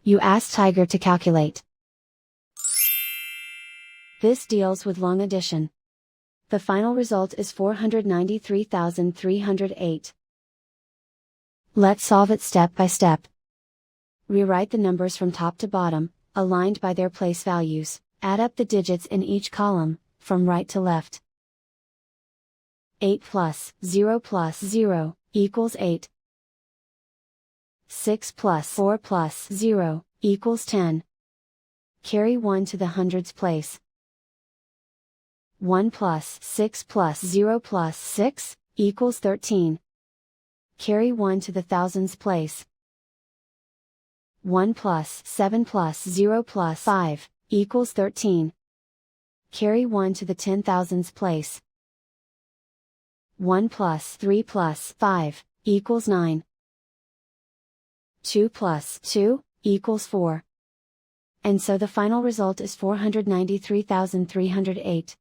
You ask Tiger to calculate. This deals with long addition. The final result is 493,308. Let's solve it step by step. Rewrite the numbers from top to bottom, aligned by their place values. Add up the digits in each column, from right to left. 8 plus 0 equals 8. 6 plus 4 plus 0 equals 10. Carry 1 to the hundreds place. 1 plus 6 plus 0 plus 6 equals 13. Carry 1 to the thousands place. 1 plus 7 plus 0 plus 5 equals 13. Carry 1 to the 10,000s place. 1 plus 3 plus 5 equals 9. 2 plus 2 equals 4. And so the final result is 493,308.